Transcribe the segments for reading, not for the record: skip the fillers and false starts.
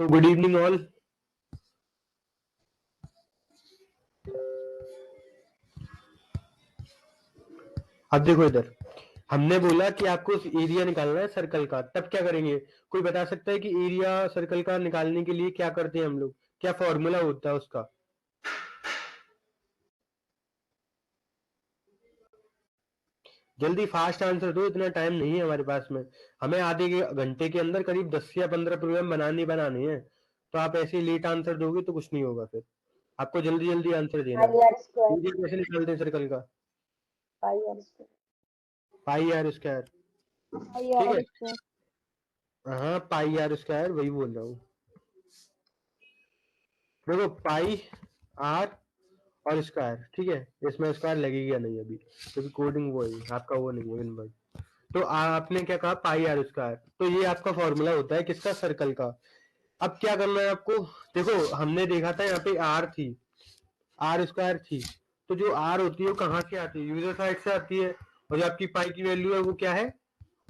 So good evening all. अब देखो इधर, हमने बोला कि आपको एरिया निकालना है सर्कल का, तब क्या करेंगे? कोई बता सकता है कि एरिया सर्कल का निकालने के लिए क्या करते हैं हम लोग? क्या फॉर्मूला होता है उसका? जल्दी फास्ट आंसर दो, इतना टाइम नहीं है हमारे पास में। हमें आधे घंटे के अंदर करीब 10 या 15 प्रोग्राम बनाने हैं, तो आप ऐसे लेट आंसर दोगे तो कुछ नहीं होगा। फिर आपको जल्दी जल्दी आंसर देना है। एरिया कैसे निकालते हैं सर्कल का? पाई आर स्क्वायर, ठीक है। हाँ, पाई आर स्क्वायर, वही बोल रहा हूँ। देखो, पाई आर और स्क्वायर, ठीक है। इसमें स्क्वायर लगेगा नहीं अभी, क्योंकि कोडिंग वो है आपका, वो नहीं है इनवर्ट। तो आपने क्या कहा? पाई आर स्क्वायर। तो ये आपका फॉर्मूला होता है किसका? सर्कल का। अब क्या करना है आपको? देखो, हमने देखा था यहाँ पे आर थी, आर स्क्वायर थी। तो जो आर होती है वो कहाँ से आती है? यूजर साइड से आती है। और जो आपकी पाई की वैल्यू है वो क्या है?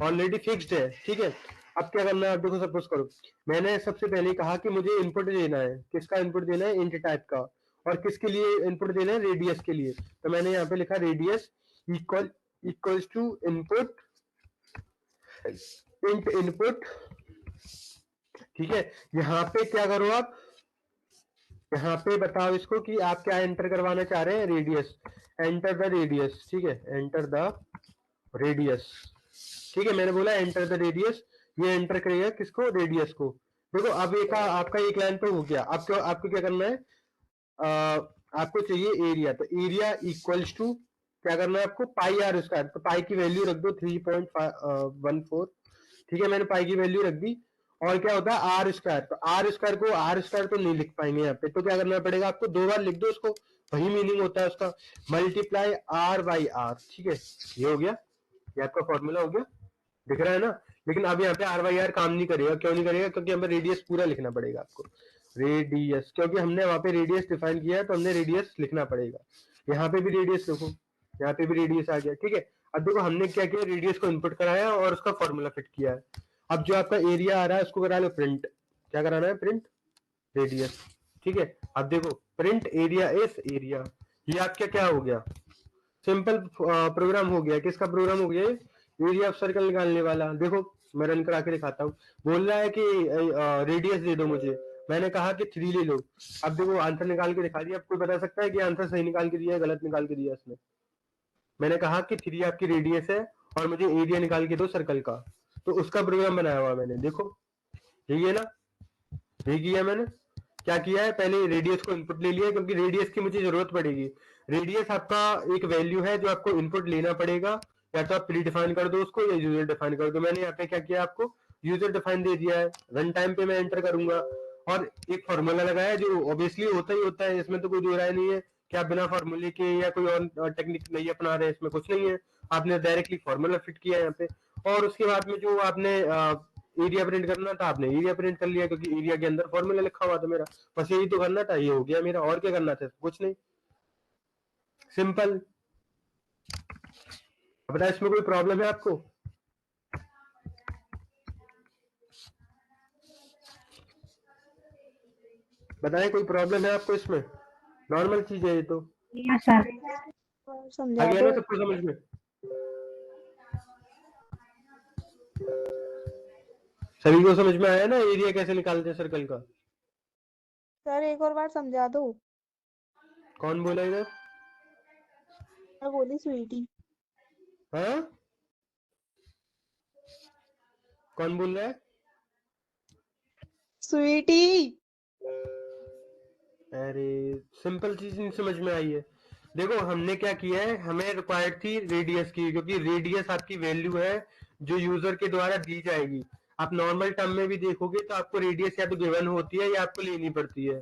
ऑलरेडी फिक्स्ड है, ठीक है। अब क्या करना है? आप देखो, सपोज करो मैंने सबसे पहले कहा कि मुझे इनपुट देना है। किसका इनपुट देना है? इंट टाइप का। और किसके लिए इनपुट देना है? रेडियस के लिए। तो मैंने यहाँ पे लिखा radius equals to input int input, ठीक है। यहाँ पे क्या करो आप? यहाँ पे बताओ इसको कि आप क्या एंटर करवाना चाह रहे हैं? रेडियस। एंटर द रेडियस, ठीक है। एंटर द रेडियस, ठीक है। मैंने बोला एंटर द रेडियस, ये एंटर करेगा किसको? रेडियस को। देखो, अब एक आपका एक लाइन पे हो गया। आपको आपको क्या करना है? आपको चाहिए एरिया, तो एरिया इक्वल्स टू क्या करना है आपको? पाई आर स्क्वायर। तो पाई की वैल्यू रख दो 3.14, ठीक है। मैंने पाई की वैल्यू रख दी। और क्या होता है? R square. तो आर स्क्वायर को आर स्क्वायर तो नहीं लिख पाएंगे यहाँ पे, तो क्या करना पड़ेगा आपको? 2 बार लिख दो उसको, वही मीनिंग होता है उसका। मल्टीप्लाई आर बाई आर, ठीक है। ये हो गया, ये आपका फॉर्मूला हो गया, दिख रहा है ना। लेकिन अब यहाँ पे आर बाई आर काम नहीं करेगा। क्यों नहीं करेगा? क्योंकि हमें रेडियस पूरा लिखना पड़ेगा आपको। रेडियस, क्योंकि हमने वहां पे रेडियस डिफाइन किया है, तो हमने रेडियस लिखना पड़ेगा। यहाँ पे भी रेडियस लिखो, यहाँ पे भी रेडियस आ गया, ठीक है। अब देखो, हमने क्या किया? रेडियस को इनपुट कराया और उसका फॉर्मूला फिट किया है। अब जो आपका एरिया आ रहा है उसको करा लो प्रिंट। क्या कराना है? प्रिंट रेडियस, ठीक है। अब देखो, प्रिंट एरिया इज एरिया, ये आपका क्या हो गया? सिंपल प्रोग्राम हो गया। किसका प्रोग्राम हो गया? एरिया ऑफ सर्कल निकालने वाला। देखो, मैं रन करा के दिखाता हूँ। बोल रहा है कि रेडियस दे दो मुझे। मैंने कहा कि 3 ले लो। अब देखो, आंसर निकाल के दिखा दिया। अब कोई बता सकता है कि आंसर सही निकाल के दिया है, गलत निकाल के दिया इसने? मैंने कहा कि 3 आपकी रेडियस है और मुझे एरिया निकाल के दो सर्कल का, तो उसका प्रोग्राम बनाया हुआ मैंने। देखो, यही है ना, यही किया मैंने। क्या किया है? पहले रेडियस को इनपुट ले लिया, क्योंकि रेडियस की मुझे जरूरत पड़ेगी। रेडियस आपका एक वैल्यू है जो आपको इनपुट लेना पड़ेगा। या तो आप प्री डिफाइन कर दो उसको, या यूजर डिफाइन कर दो। मैंने यहाँ पे क्या किया? आपको यूजर डिफाइन दे दिया है। रन टाइम पे मैं एंटर करूंगा और एक फॉर्मूला लगाया, जो ऑब्वियसली होता ही होता है, इसमें तो कोई दो राय नहीं है कि आप बिना फॉर्मूले के या कोई और टेक्निक नहीं अपना रहे हैं। इसमें कुछ नहीं है, आपने डायरेक्टली फॉर्मूला फिट किया है यहाँ पे। और उसके बाद में जो आपने एरिया प्रिंट करना था, आपने एरिया प्रिंट कर लिया, क्योंकि एरिया के अंदर फॉर्मूला लिखा हुआ था मेरा। बस यही तो करना था, ये हो गया मेरा। और क्या करना था? कुछ नहीं, सिंपल। बताए, इसमें कोई प्रॉब्लम है आपको? बताए, कोई प्रॉब्लम है आपको इसमें? नॉर्मल चीज है ये तो। सर आ समझा गया दो। ना सबको समझ में? सभी को समझ में आया ना एरिया कैसे निकालते हैं सर्कल का? सर एक और बार समझा दो। कौन बोला इधर? मैं बोली स्वीटी। हाँ, कौन बोल रहा है? स्वीटी। अरे, सिंपल चीज नहीं समझ में आई है। देखो, हमने क्या किया है? हमें रिक्वायर्ड थी रेडियस की, क्योंकि रेडियस आपकी वैल्यू है जो यूजर के द्वारा दी जाएगी। आप नॉर्मल टर्म में भी देखोगे तो आपको रेडियस या तो गिवन होती है या आपको लेनी पड़ती है,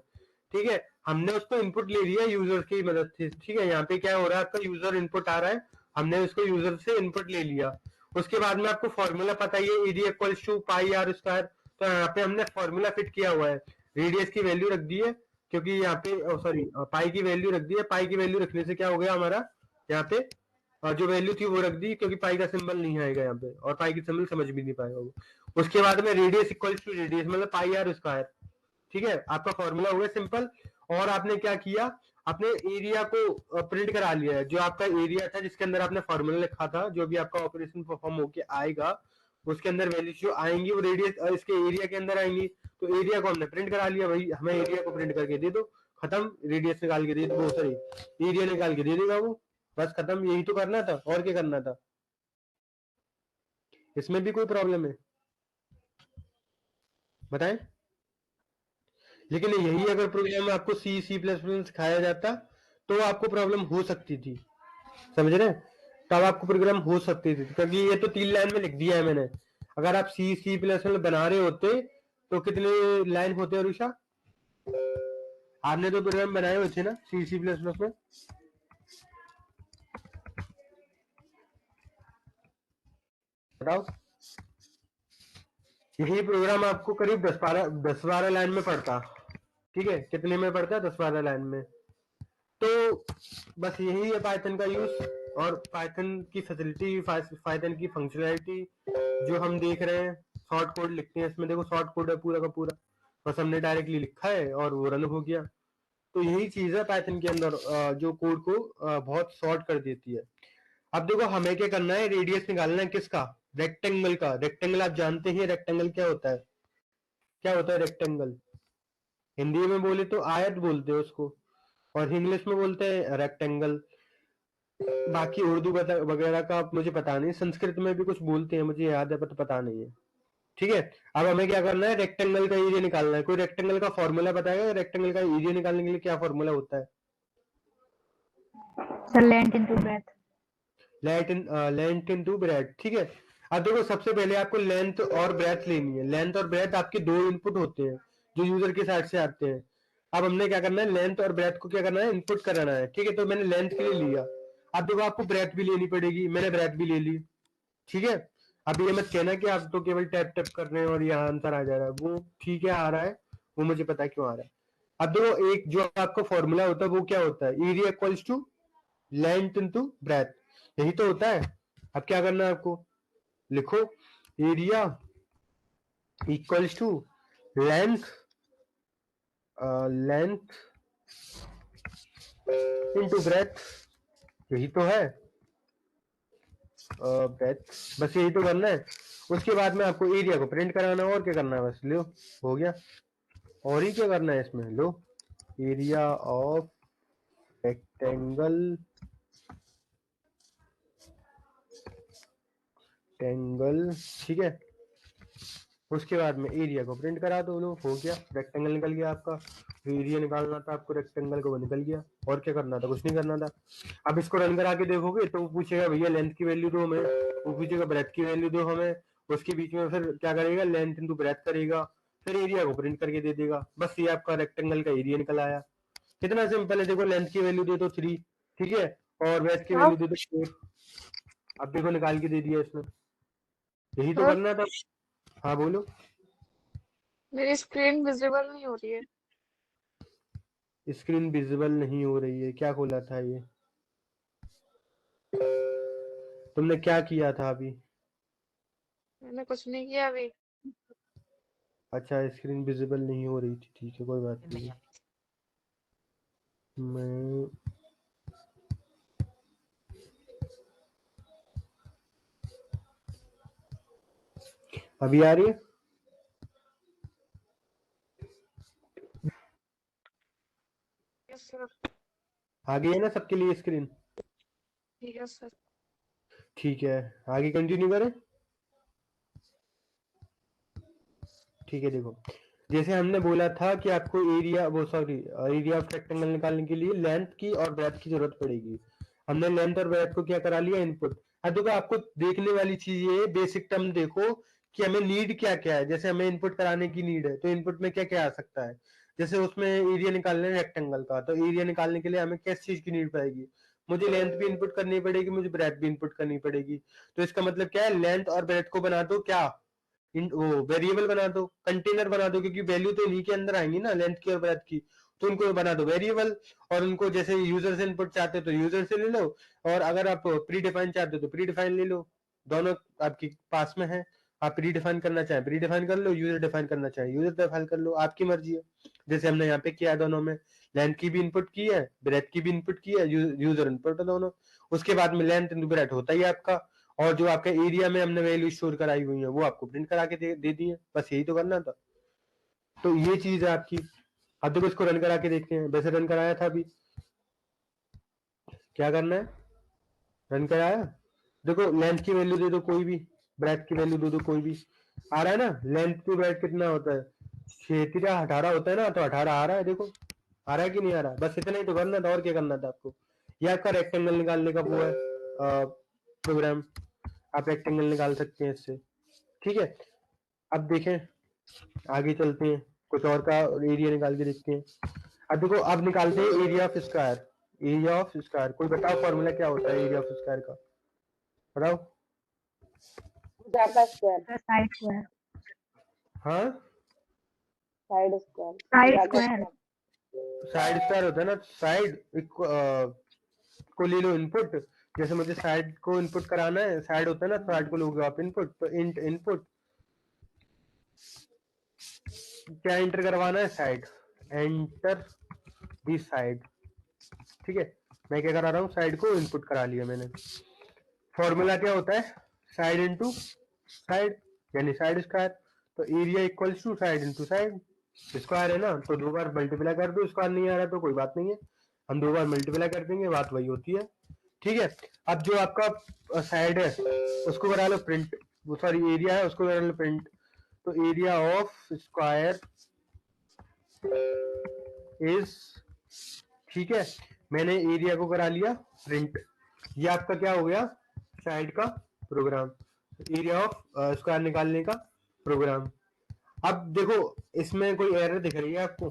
ठीक है। हमने उसको इनपुट ले लिया यूजर की मदद से, ठीक है। यहाँ पे क्या हो रहा है? आपका यूजर इनपुट आ रहा है, हमने उसको यूजर से इनपुट ले लिया। उसके बाद में आपको फॉर्मूला पता ही है, area equals to pi R square. तो यहाँ पे हमने फॉर्मूला फिट किया हुआ है। रेडियस की वैल्यू रख दी है, क्योंकि यहाँ पे सॉरी, पाई की वैल्यू रख दी है। पाई की वैल्यू रखने से क्या हो गया हमारा? यहाँ पे जो वैल्यू थी वो रख दी, क्योंकि पाई का सिंबल नहीं आएगा यहाँ पे, और पाई की सिंबल समझ भी नहीं पाएगा वो। उसके बाद में रेडियस इक्वल्स टू रेडियस मतलब पाई आर स्क्वायर, ठीक है, आपका फॉर्मूला हो गया सिंपल। और आपने क्या किया, आपने एरिया को प्रिंट करा लिया है, जो आपका एरिया था जिसके अंदर आपने फॉर्मूला लिखा था, जो भी आपका ऑपरेशन परफॉर्म होके आएगा उसके अंदर वैल्यूज जो आएंगी वो रेडियस इसके एरिया के अंदर आएंगी। तो एरिया को हमने प्रिंट करा लिया, भाई हमें एरिया को प्रिंट करके दे दो, खत्म, रेडियस निकाल के दे दो, सॉरी एरिया निकाल के दे देगा वो, बस खत्म, यही तो करना था, और क्या करना था, इसमें भी कोई प्रॉब्लम है बताएं। लेकिन यही अगर प्रोग्राम आपको सी प्लस प्लस सिखाया जाता तो आपको प्रॉब्लम हो सकती थी, समझ रहे, तब आपको प्रोग्राम हो सकती थी, क्योंकि ये तो 3 लाइन में लिख दिया है मैंने। अगर आप सी प्लस प्लस बना रहे होते तो कितने लाइन होते अरुषा, आपने तो प्रोग्राम बनाए हुए थे ना सी प्लस प्लस में, बताओ। यही प्रोग्राम आपको करीब 10-12 लाइन में पड़ता, ठीक है, कितने में पड़ता है, 10-12 लाइन में। तो बस यही है पाइथन का यूज, और पाइथन की फैसिलिटी, पाइथन की फंक्शनैलिटी जो हम देख रहे हैं। शॉर्ट कोड लिखते हैं इसमें, देखो शॉर्ट कोड है पूरा का पूरा, बस हमने डायरेक्टली लिखा है और वो रन हो गया। तो यही चीज है पाइथन के अंदर, जो कोड को बहुत शॉर्ट कर देती है। अब देखो हमें क्या करना है, रेडियस निकालना है किसका, रेक्टेंगल का। रेक्टेंगल आप जानते हैं रेक्टेंगल क्या होता है, क्या होता है रेक्टेंगल, हिंदी में बोले तो आयत बोलते हैं उसको, और इंग्लिश में बोलते हैं रेक्टेंगल। बाकी उर्दू वगैरह का मुझे पता नहीं, संस्कृत में भी कुछ बोलते हैं, मुझे याद है पर पता नहीं है, ठीक है। अब हमें क्या करना है, रेक्टेंगल का एरिया निकालना है। कोई रेक्टेंगल का फॉर्मूला बताएगा, रेक्टेंगल का एरिया निकालने के लिए क्या फॉर्मूला होता है? Sir length into breath. Length into breath, ठीक है। अब देखो सबसे पहले आपको लेंथ और ब्रेथ लेनी है। लेंथ और ब्रेथ आपके दो इनपुट होते हैं जो यूजर के साइड से आते हैं। अब हमने क्या करना है, लेंथ और ब्रेथ को क्या करना है, इनपुट कराना है, ठीक है। तो मैंने लेंथ के लिए लिया, अब देखो आपको ब्रेथ भी लेनी पड़ेगी, मैंने ब्रेथ भी ले ली, ठीक है। अब ये मत कहना कि आप तो केवल टैप टैप कर रहे हैं और यहाँ आंसर आ जा रहा है, वो ठीक है आ रहा है, वो मुझे पता है क्यों आ रहा है। अब देखो एक जो आपका फॉर्मूला होता है वो क्या होता है, area equals to length into breadth, यही तो होता है। अब क्या करना है आपको, लिखो area equals to length length into breadth, यही तो है ब्रेथ, बस यही तो करना है। उसके बाद में आपको एरिया को प्रिंट कराना है, और क्या करना है, बस लो हो गया। और ही क्या करना है इसमें, लो एरिया ऑफ रेक्टेंगल ठीक है। उसके बाद में एरिया को प्रिंट करा दो, लो हो गया, रेक्टेंगल निकल गया आपका। एरिया निकालना था आपको रेक्टेंगल को, वो निकल गया, और क्या करना था, कुछ नहीं करना था। अब इसको रन करा के देखोगे तो वो पूछेगा भैया लेंथ की वैल्यू दो हमें, वो पूछेगा ब्रेथ की वैल्यू दो हमें, उसके बीच में फिर क्या करेगा, लेंथ इनटू ब्रेथ करेगा, फिर एरिया को प्रिंट करके दे देगा, बस ये आपका रेक्टेंगल का एरिया निकल आया। कितना सिंपल है, देखो लेंथ की वैल्यू दे दो 3, ठीक है, और ब्रेथ की वैल्यू दे दो 4, अब देखो निकाल के दे दिया इसने, यही तो करना था। हाँ बोलो। मेरी स्क्रीन विजिबल नहीं हो रही है। स्क्रीन विजिबल नहीं हो रही है, क्या खोला था ये, तुमने क्या किया था अभी? मैंने कुछ नहीं किया अभी। अच्छा स्क्रीन विजिबल नहीं हो रही थी, ठीक है कोई बात नहीं। मैं अभी आ रही है, यस सर। आ गई है ना सबके लिए स्क्रीन, यस सर। ठीक है आगे कंटिन्यू करें। ठीक है देखो, जैसे हमने बोला था कि आपको एरिया एरिया ऑफ रेक्टेंगल निकालने के लिए लेंथ की और ब्रेथ की जरूरत पड़ेगी। हमने लेंथ और ब्रेथ को क्या करा लिया, इनपुट। अब देखो आपको देखने वाली चीज ये बेसिक टर्म देखो कि हमें नीड क्या क्या है। जैसे हमें इनपुट कराने की नीड है तो इनपुट में क्या क्या आ सकता है, जैसे उसमें एरिया निकालना है रेक्टेंगल का, तो एरिया निकालने के लिए हमें किस चीज की नीड पड़ेगी, मुझे लेंथ भी इनपुट करनी पड़ेगी, मुझे ब्रेथ भी इनपुट करनी पड़ेगी। तो इसका मतलब क्या है, लेंथ और ब्रेथ को बना दो क्या, वो वेरिएबल बना दो, कंटेनर बना दो, क्योंकि वैल्यू तो इन्हीं के अंदर आएंगी ना लेंथ की और ब्रेथ की, तो उनको बना दो वेरिएबल। और उनको जैसे यूजर से इनपुट चाहते हो तो यूजर से ले लो, और अगर आप प्री डिफाइन चाहते हो तो प्री डिफाइन ले लो, दोनों आपके पास में है। आप प्री डिफाइन करना चाहें प्री डिफाइन कर लो, यूजर डिफाइन करना चाहें यूजर डिफाइन कर लो, आपकी मर्जी है। जैसे हमने यहाँ पे किया है दोनों में, लेंथ की भी इनपुट की है, ब्रेथ की भी इनपुट की है, यूजर इनपुट है दोनों। उसके बाद में लेंथ इंटू ब्रेथ होता ही है आपका, और जो आपके एरिया में हमने वैल्यू स्टोर कराई हुई है वो आपको प्रिंट करा के दे दी है, बस यही तो करना था। तो ये चीज है आपकी। अब देखो इसको रन करा के देखते हैं, वैसे रन कराया था अभी, क्या करना है, रन कराया, देखो लेंथ की वैल्यू दे दो कोई भी, ब्रेथ की वैल्यू दे दो कोई भी, आ रहा है ना, लेंथ टू ब्रेथ कितना होता है, 6 18 होता है ना, तो 18 आ रहा है, देखो आ रहा है कि नहीं आ रहा, बस इतना ही तो करना था, और क्या करना था आपको। ये आपका रेक्टेंगल निकालने का वो है प्रोग्राम, आप रेक्टेंगल निकाल सकते हैं इससे, ठीक है। अब देखें, आगे चलते हैं, कुछ और का एरिया निकाल के देखते हैं। अब देखो, अब निकालते हैं area of square, area of square, कोई बताओ फॉर्मूला क्या होता है एरिया ऑफ स्क्वायर का, बताओ। जाता स्क्वायर, साइड स्क्वायर, हाँ, साइड स्क्वायर, साइड जाता स्क्वायर, साइड स्क्वायर होता है ना, साइड को ले लो इनपुट, जैसे मुझे साइड को इनपुट कराना है, साइड होता है ना, साइड को लोगे आप इनपुट, तो इंट इनपुट क्या इंटर करवाना है, साइड, एंटर दी साइड, ठीक है। मैं क्या करा रहा हूँ, साइड को इनपुट करा लिया मैंने। फॉर्मूला क्या होता है, साइड इंटू साइड, यानी साइड स्क्वायर, तो area equals to side into side, square है ना, तो 2 बार मल्टीप्लाई कर दो, स्क्वायर नहीं आ रहा तो कोई बात नहीं है, हम 2 बार मल्टीप्लाई कर देंगे, बात वही होती है, ठीक है। अब जो आपका साइड है उसको करा लो प्रिंट, वो सॉरी एरिया है उसको करा लो प्रिंट, तो एरिया ऑफ स्क्वायर इज, ठीक है, मैंने एरिया को करा लिया प्रिंट, ये आपका क्या हो गया, साइड का प्रोग्राम, एरिया ऑफ स्क्वायर निकालने का प्रोग्राम। अब देखो, इसमें कोई एरर दिख रही है आपको,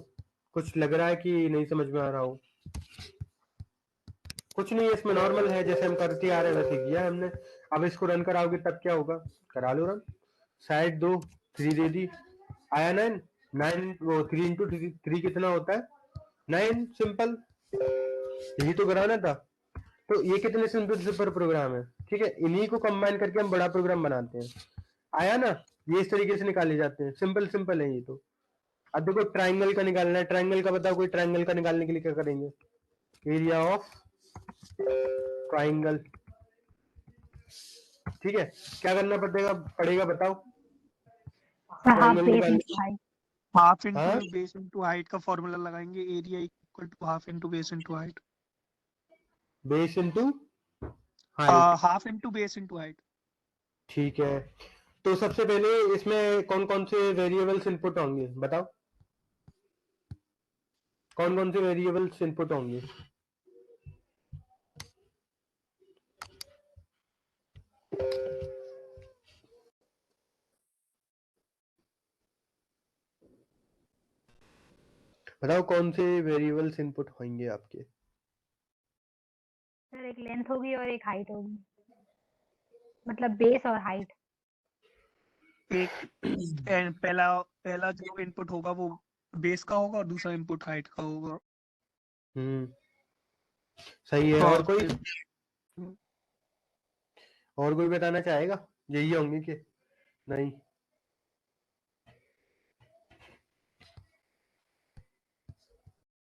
कुछ लग रहा है कि नहीं समझ में आ रहा हो, कुछ नहीं है इसमें, नॉर्मल है, जैसे हम करते आ रहे हैं वैसे किया है हमने। अब इसको रन कराओगे तब क्या होगा, करा लो रन, साइड 2 3 दे दी, आया 9 9, वो 3 इंटू 3 कितना होता है 9, सिंपल, यही तो कराना था। तो ये कितने सिंपल प्रोग्राम है, ठीक है, इन्हीं को कंबाइन करके हम बड़ा प्रोग्राम बनाते हैं, आया ना, ये इस तरीके से निकाले जाते हैं, सिंपल सिंपल है ये तो। अब देखो ट्राइंगल का निकालना है, ट्राइंगल का बताओ, कोई ट्राइंगल का निकालने के लिए क्या करेंगे, एरिया ऑफ ट्राइंगल, ठीक है, क्या करना पड़ेगा बताओ, हाफ ट्राइंगल बेस निकालने, इंटू हाइट, हाफ हाँ इंटू बेस इंटू हाइट का फॉर्मूला लगाएंगे, area equal to half into base into height, base into height, half into base into height. ठीक है। तो सबसे पहले इसमें कौन कौन से वेरिएबल्स इनपुट होंगे बताओ, कौन कौन से वेरिएबल्स इनपुट होंगे, बताओ कौन से वेरिएबल्स इनपुट होंगे आपके। सर एक लेंथ होगी और एक हाइट होगी, मतलब बेस और हाइट। एक पहला पहला जो इनपुट होगा वो बेस का होगा और दूसरा इनपुट हाइट का होगा। सही है, और कोई, फिर और कोई बताना चाहेगा, यही होंगे कि नहीं,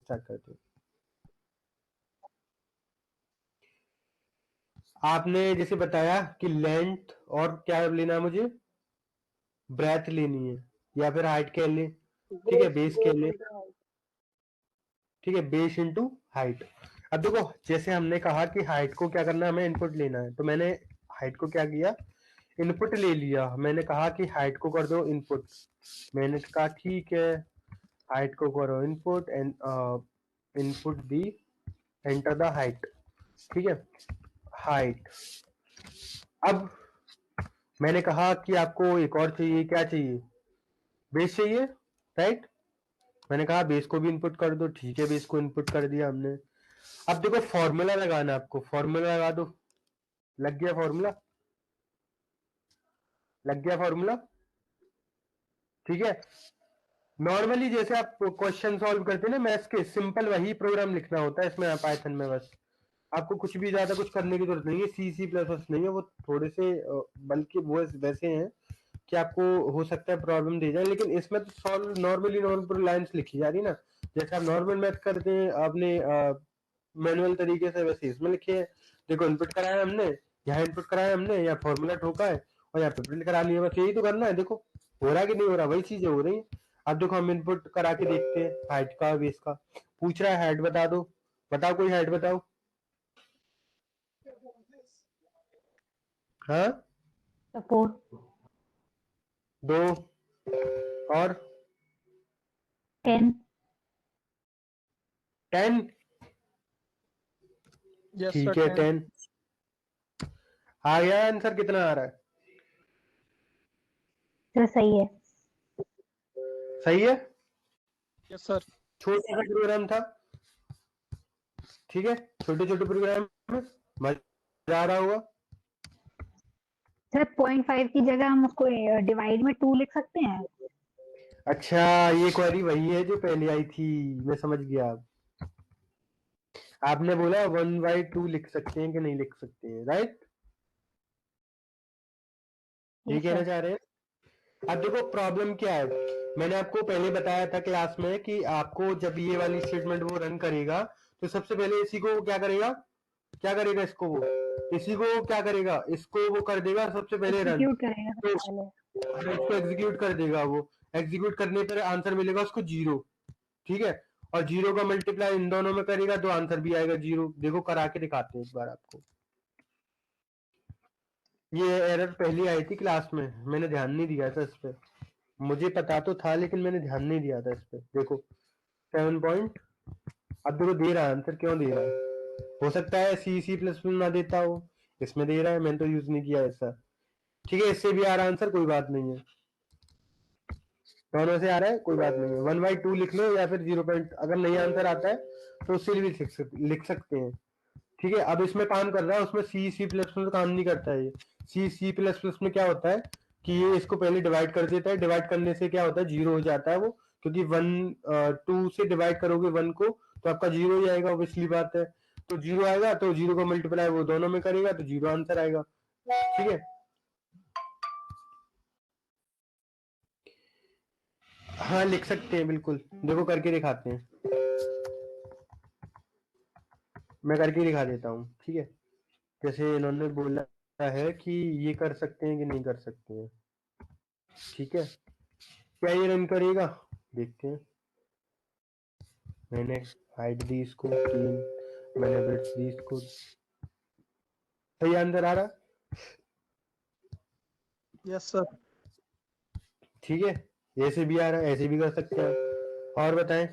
स्टार्ट करते हैं। आपने जैसे बताया कि लेंथ और क्या लेना है मुझे, ब्रेथ लेनी है, या फिर हाइट के ले, ठीक है, बेस के ले, ठीक है, बेस इंटू हाइट। अब देखो, जैसे हमने कहा कि हाइट को क्या करना है, हमें इनपुट लेना है, तो मैंने हाइट को क्या किया, इनपुट ले लिया, मैंने कहा कि हाइट को कर दो इनपुट, मैंने कहा ठीक है, हाइट को करो input, and input the, enter the height, ठीक है, हाइट। अब मैंने कहा कि आपको एक और चाहिए, क्या चाहिए, बेस चाहिए, राइट, मैंने कहा बेस को भी इनपुट कर दो, ठीक है, बेस को इनपुट कर दिया हमने। अब देखो फॉर्मूला लगाना है आपको, फॉर्मूला लगा दो, लग गया फॉर्मूला, लग गया फॉर्मूला, ठीक है। नॉर्मली जैसे आप क्वेश्चन सॉल्व करते हैं ना मैथ्स के, सिंपल वही प्रोग्राम लिखना होता है इसमें पाइथन में, बस आपको कुछ भी ज्यादा कुछ करने की जरूरत नहीं है, सी प्लस प्लस नहीं है, वो थोड़े से बल्कि वो वैसे हैं, कि आपको हो सकता है प्रॉब्लम दे जाए, लेकिन इसमें तो सॉल्व नॉर्मली नॉर्मल लाइंस लिखी जा रही ना, जैसे आप नॉर्मल मैथ करते हैं आपने मैनुअल तरीके से, वैसे इसमें लिखे हैं। देखो इनपुट कराया हमने, यहाँ इनपुट कराया हमने, यहाँ फॉर्मूला ठोका है और यहाँ पे प्रिंट करा लिया, बस यही तो करना है। देखो हो रहा है कि नहीं हो रहा, वही चीजें हो रही है। अब देखो हम इनपुट करा के देखते हैं हाइट का बेस का, पूछ रहा है हाइट बता दो, बताओ कोई हाइट बताओ। हाँ तो 4 दो और 10 10, यस ठीक सर है 10 आ गया आंसर, कितना आ रहा है? तो सही है। सही है, यस सर छोटा सा प्रोग्राम था, ठीक है, छोटे छोटे प्रोग्राम में मजा आ रहा होगा। सर 0.5 की जगह हम उसको डिवाइड में 2 लिख सकते हैं। अच्छा ये क्वेरी वही है जो पहले आई थी, मैं समझ गया। आपने बोला 1/2 लिख सकते हैं कि नहीं लिख सकते हैं, राइट? ये यस कहना सर। चाह रहे हैं। अब देखो प्रॉब्लम क्या है, मैंने आपको पहले बताया था क्लास में कि आपको जब ये वाली स्टेटमेंट वो रन करेगा तो सबसे पहले इसी को क्या करेगा, क्या करेगा इसको, वो इसी को क्या करेगा, इसको वो कर देगा सबसे पहले रन, एग्जीक्यूट करेगा तो सबसे पहले। इसको एग्जीक्यूट कर देगा। वो एग्जीक्यूट करने पर आंसर मिलेगा उसको 0, ठीक है, और 0 का मल्टीप्लाई इन दोनों में करेगा तो आंसर भी आएगा 0। देखो करा के दिखाते हैं एक बार आपको। ये एरर पहली आई थी क्लास में, मैंने ध्यान नहीं दिया था इस पे, मुझे पता तो था लेकिन मैंने ध्यान नहीं दिया था इस पे। देखो 7 पॉइंट, अब देखो दे रहा है आंसर, क्यों दे रहा है? हो सकता है C++ ना देता हो, इसमें दे रहा है, मैंने तो यूज नहीं किया ऐसा, ठीक है। इससे भी आ रहा आंसर, कोई बात नहीं है, दोनों से आ रहा है, कोई बात नहीं है। 1/2 लिख लो या फिर 0 पॉइंट, अगर नहीं आंसर आता है तो उससे भी लिख सकते हैं, ठीक है। अब इसमें काम कर रहा है, उसमें C++ में काम नहीं करता है। ये C++ में क्या होता है कि ये इसको पहले डिवाइड कर देता है, डिवाइड करने से क्या होता है 0 हो जाता है वो, क्योंकि 2 से डिवाइड करोगे 1 को तो आपका 0 ही आएगा, ऑब्वियसली बात है। तो 0 आएगा तो 0 का मल्टीप्लाई वो दोनों में करेगा तो 0 आंसर आएगा, ठीक है। हाँ लिख सकते हैं बिल्कुल, देखो करके दिखाते हैं, मैं करके दिखा देता हूँ, ठीक है। जैसे इन्होंने बोला है कि ये कर सकते हैं कि नहीं कर सकते हैं, ठीक है। क्या ये रन करेगा, देखते हैं। मैंने हाइट दी इसको 3, मैंने विड्थ दी इसको, सही आंसर आ रहा, यस सर ठीक है। ऐसे भी आ रहा है, ऐसे भी कर सकते हैं। और बताएं,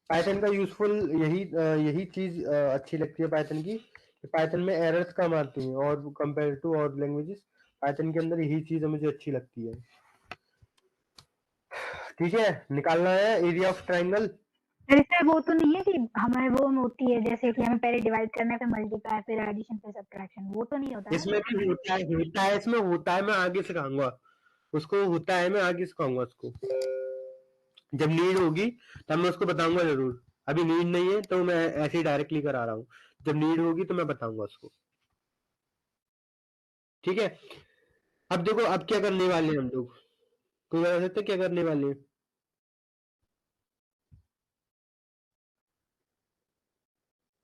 पाइथन का यूजफुल यही चीज अच्छी लगती है पाइथन की, पाइथन में एरर्स कम आती हैं और कंपेयर टू और लैंग्वेजेस, पाइथन के अंदर यही चीज मुझे अच्छी लगती है, ठीक है। निकालना है एरिया ऑफ ट्राइंगल। सर इसमें वो तो नहीं है कि हमें वो होती है जैसे कि हमें पहले डिवाइड करना है फिर मल्टीप्लाई फिर एडिशन फिर सब्ट्रैक्शन, वो तो नहीं होता है? इसमें भी होता है, इसमें होता है, मैं आगे सिखाऊंगा उसको, होता है मैं आगे सिखाऊंगा उसको, जब नीड होगी तब मैं उसको बताऊंगा जरूर। अभी नीड नहीं है तो मैं ऐसे ही डायरेक्टली करा रहा हूँ, जब नीड होगी तो मैं बताऊंगा उसको, ठीक है। अब देखो अब क्या करने वाले हैं हम लोग, कोई बता सकते क्या करने वाले हैं?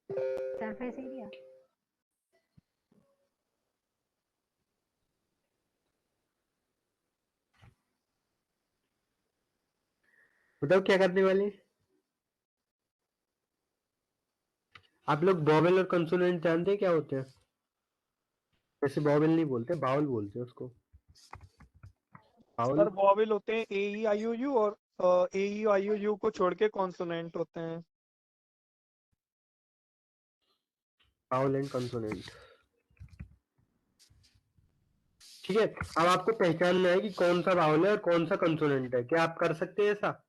Surface area. बताओ क्या करने वाले हैं? आप लोग बॉवेल और कंसोनेंट जानते हैं क्या होते हैं? वैसे बॉवेल नहीं बोलते, बाउल बोलते हैं उसको, बाउल। सर वॉवेल होते हैं ए ई आई ओ यू, और ए ई आई ओ यू को छोड़ के कॉन्सोनेंट होते हैं। बाउल एंड कंसोनेंट, ठीक है। अब आपको पहचानना है कि कौन सा बाउल है और कौन सा कंसोनेंट है, क्या आप कर सकते हैं ऐसा?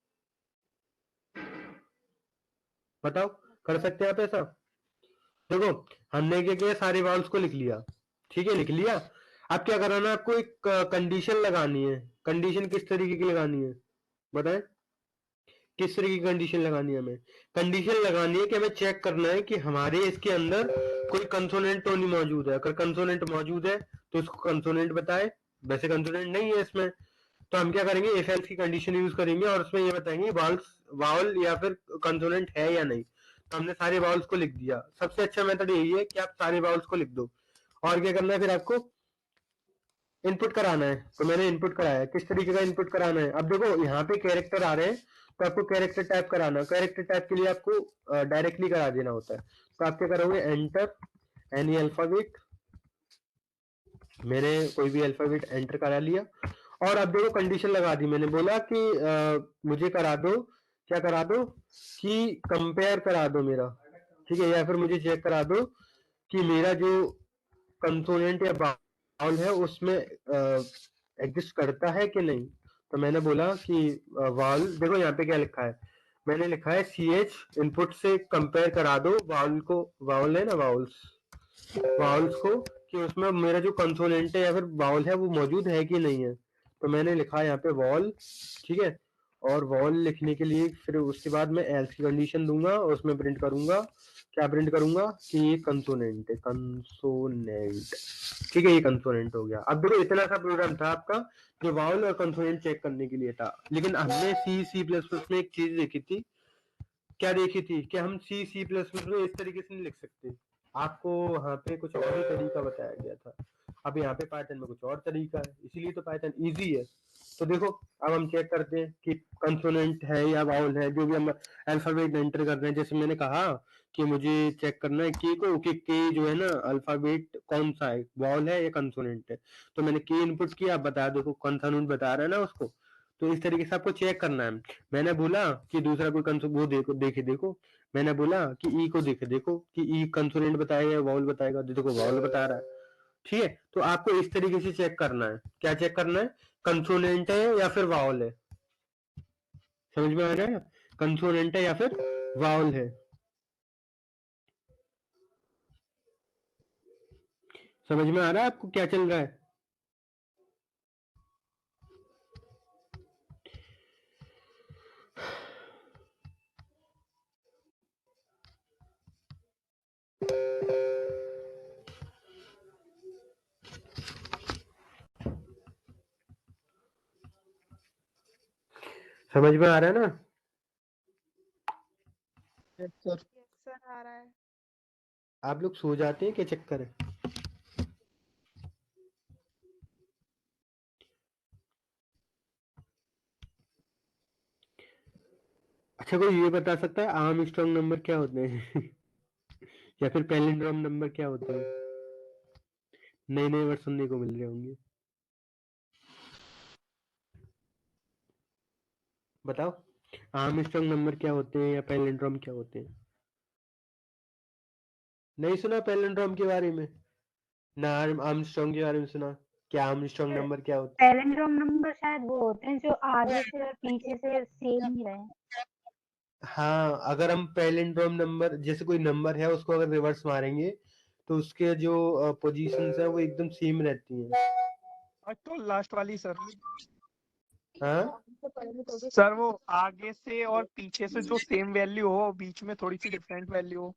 बताओ, कर सकते हैं आप ऐसा? देखो हमने क्या किया, सारे बाउल्स को लिख लिया, ठीक है, लिख लिया। अब क्या कराना है आपको, एक कंडीशन लगानी है। कंडीशन किस तरीके की लगानी है बताएं, किस तरह की कंडीशन लगानी है हमें? कंडीशन लगानी है कि हमें चेक करना है कि हमारे इसके अंदर कोई कंसोनेंट तो नहीं मौजूद है, अगर कंसोनेंट मौजूद है तो इसको कंसोनेंट बताए, वैसे कंसोनेंट नहीं है इसमें, तो हम क्या करेंगे, इफ एल्स की कंडीशन यूज करेंगे और उसमें ये बताएंगे वावल या फिर कंसोनेंट है या नहीं। तो हमने सारे वावल्स को लिख दिया। सबसे अच्छा मेथड यही है कि आप सारे वावल्स को लिख दो। और क्या करना है फिर आपको, इनपुट कराना है। तो मैंने इनपुट कराया। किस तरीके का इनपुट कराना है, अब देखो यहाँ पे कैरेक्टर आ रहे हैं, तो आपको कैरेक्टर टाइप कराना। कैरेक्टर टाइप के लिए आपको डायरेक्टली करा देना होता है। तो आप क्या करोगे, एंटर एनी अल्फाबेट। मैंने कोई भी अल्फाबेट एंटर करा लिया। और अब देखो कंडीशन लगा दी। मैंने बोला कि मुझे करा दो, क्या करा दो कि कंपेयर करा दो मेरा, ठीक है, या फिर मुझे चेक करा दो कि मेरा जो कंसोनेंट या बाउल है उसमें एग्जिस्ट करता है कि नहीं। तो मैंने बोला कि वाउल, देखो यहाँ पे क्या लिखा है, मैंने लिखा है CH इनपुट से कंपेयर करा दो वाउल को, वाउल है ना, वाउल्स को, कि उसमें मेरा जो कंसोनेंट है या फिर वाउल है वो मौजूद है कि नहीं है। तो मैंने लिखा है यहाँ पे वॉल, ठीक है। और वॉल लिखने के लिए फिर उसके बाद मैं एल्स की कंडीशन दूंगा और उसमें प्रिंट करूंगा, क्या प्रिंट करूंगा कि ये कंसोनेंट है, कंसोनेंट, ठीक है, ये कंसोनेंट हो गया। अब देखो इतना सा प्रोग्राम था आपका जो वाउल और कंसोनेंट चेक करने के लिए था। लेकिन हमने C++ में एक चीज देखी थी, क्या देखी थी, कि हम C++ में इस तरीके से नहीं लिख सकते। आपको वहां पे कुछ और ही तरीका बताया गया था। अब यहाँ पे पाइथन में कुछ और तरीका है, इसीलिए तो पाइथन इजी है। तो देखो अब हम चेक करते हैं कि कंसोनेंट है या वाउल है, जो भी हम अल्फाबेट एंटर कर रहे हैं। जैसे मैंने कहा कि मुझे चेक करना है के को, कि के जो है ना अल्फाबेट कौन सा है, वाउल है या कंसोनेंट है। तो मैंने के इनपुट किया, बता देखो कंसोनेंट बता रहा है ना उसको। तो इस तरीके से आपको चेक करना है। मैंने बोला कि दूसरा कोई वो देखो, देखो मैंने बोला कि ई को देखो कि ई कंसोनेंट बताएगा या वाउल बताएगा। देखो वाउल बता रहा है, ठीक है। तो आपको इस तरीके से चेक करना है। क्या चेक करना है, कंसोनेंट है या फिर वाउल है। समझ में आ रहा है, कंसोनेंट है या फिर वाउल है। समझ में आ रहा है आपको क्या चल रहा है। समझ में आ रहा है ना। Yes, sir. यस सर आ रहा है। आप लोग सो जाते हैं क्या चक्कर है। अच्छा कोई ये बता सकता है आर्मस्ट्रांग नंबर क्या होते हैं या फिर पैलिंड्रोम नंबर क्या होते हैं। नए नए वर्ड सुनने को मिल रहे होंगे, बताओ आर्मस्ट्रांग नंबर क्या होते हैं या पैलिंड्रोम क्या होते हैं। नहीं सुना पैलिंड्रोम के बारे में, ना आर्मस्ट्रांग के बारे में सुना। क्या आर्मस्ट्रांग नंबर क्या होते पैलिंड्रोम नंबर शायद वो होते हैं जो आगे से और पीछे से सेम ही रहे। हैं। हाँ, अगर हम पैलिंड्रोम नंबर, जैसे कोई नंबर है उसको अगर रिवर्स मारेंगे तो उसके जो पोजीशंस है वो एकदम सेम रहती हैं। तो लास्ट वाली सर। हाँ सर वो आगे से और पीछे से जो सेम वैल्यू हो, बीच में थोड़ी सी डिफरेंट वैल्यू हो।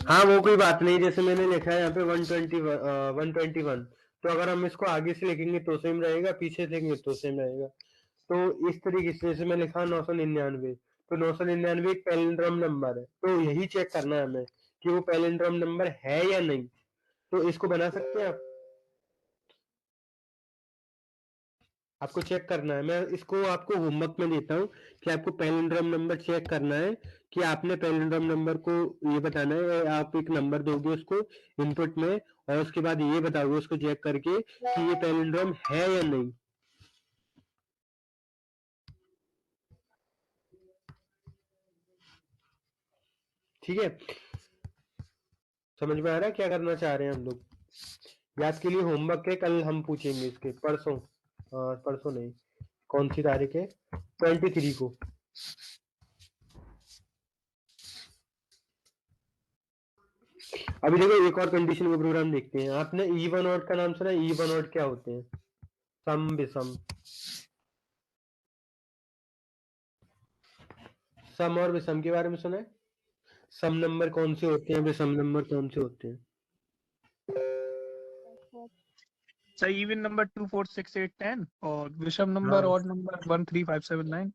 हाँ, वो कोई बात नहीं। जैसे मैंने लिखा है यहाँ पे 121, तो अगर हम इसको आगे से लिखेंगे तो सेम रहेगा, पीछे से लिखेंगे तो सेम रहेगा। तो इस तरीके से जैसे मैं लिखा 999, तो 999 एक पैलिंड्रोम नंबर है। तो यही चेक करना है हमें कि वो पैलिंड्रोम नंबर है या नहीं। तो इसको बना सकते हैं आप, आपको चेक करना है। मैं इसको आपको होमवर्क में देता हूँ कि आपको पैलिंड्रोम नंबर चेक करना है, कि आपने पैलिंड्रोम नंबर को ये बताना है। आप एक नंबर दोगे उसको इनपुट में और उसके बाद ये बताओगे उसको चेक करके कि ये पैलिंड्रोम है या नहीं। ठीक है, समझ में आ रहा है क्या करना चाह रहे हैं हम लोग। याद के लिए होमवर्क है, कल हम पूछेंगे इसके, परसों, परसों नहीं, कौन सी तारीख है, 23 को। अभी देखो एक और कंडीशन का प्रोग्राम देखते हैं। आपने इवन ऑड का नाम सुना है, इवन ऑड क्या होते हैं, सम विषम, सम और विषम के बारे में सुना है। सम नंबर कौन से होते हैं, विषम नंबर कौन से होते हैं। सही इवन नंबर 2 4 6 8 10 और विषम नंबर हाँ। Odd number 1 3 5 7 9।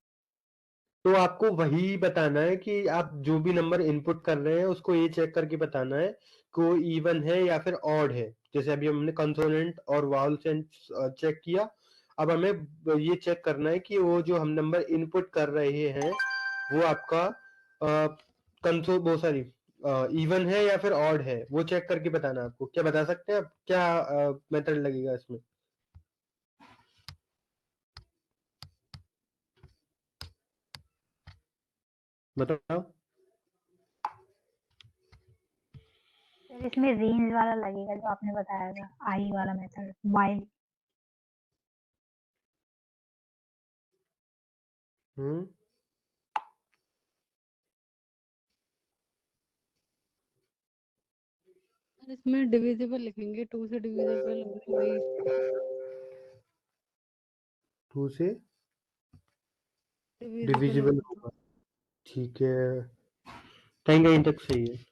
तो आपको वही बताना है कि आप जो भी नंबर इनपुट कर रहे हैं उसको ये चेक करके बताना है कि वो इवन है या फिर ऑड है। जैसे अभी हमने कंसोनेंट और वावल चेक किया, अब हमें ये चेक करना है कि वो जो हम नंबर इनपुट कर रहे हैं वो आपका कंसो वो सॉरी इवन है या फिर ऑड है, वो चेक करके बताना है आपको। क्या बता सकते हैं आप क्या मेथड लगेगा इसमें? बताओ। सर इसमें रेंज वाला लगेगा जो आपने बताया था, आई वाला मेथड, वाइल। हम्म और इसमें डिविजिबल लिखेंगे, 2 से डिविजिबल हो तो वही। 2 से डिविजिबल डिविजिबल होगा। होगा। ठीक है, कहीं तक सही है।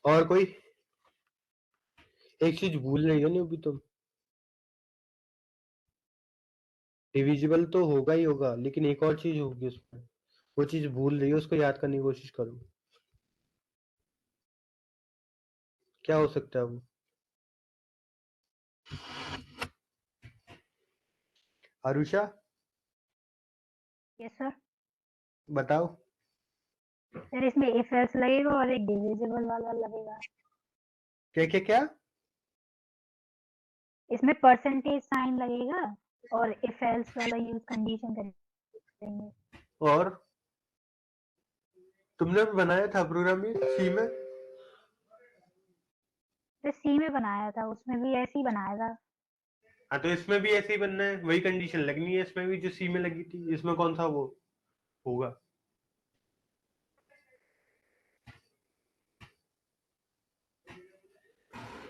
और कोई एक चीज भूल रही हो नहीं अभी तुम? डिविजिबल तो होगा ही होगा, लेकिन एक और चीज होगी उसमें, वो चीज भूल रही हो, उसको याद करने की कोशिश करो। क्या हो सकता है वो? आरुषा यस सर। बताओ। सर इसमें इफ एल्स लगेगा और एक डिविजिबल वाला लगेगा। क्या क्या क्या? इसमें परसेंटेज साइन लगेगा और इफ एल्स वाला यूज कंडीशन करेंगे। और तुमने भी बनाया था प्रोग्राम ये सी में? तो सी में बनाया था, उसमें भी ऐसे ही बनाया था। हाँ, तो इसमें भी ऐसे ही बनना है, वही कंडीशन लगनी है इसमें भी जो सी में लगी थी। इसमें कौन सा वो होगा?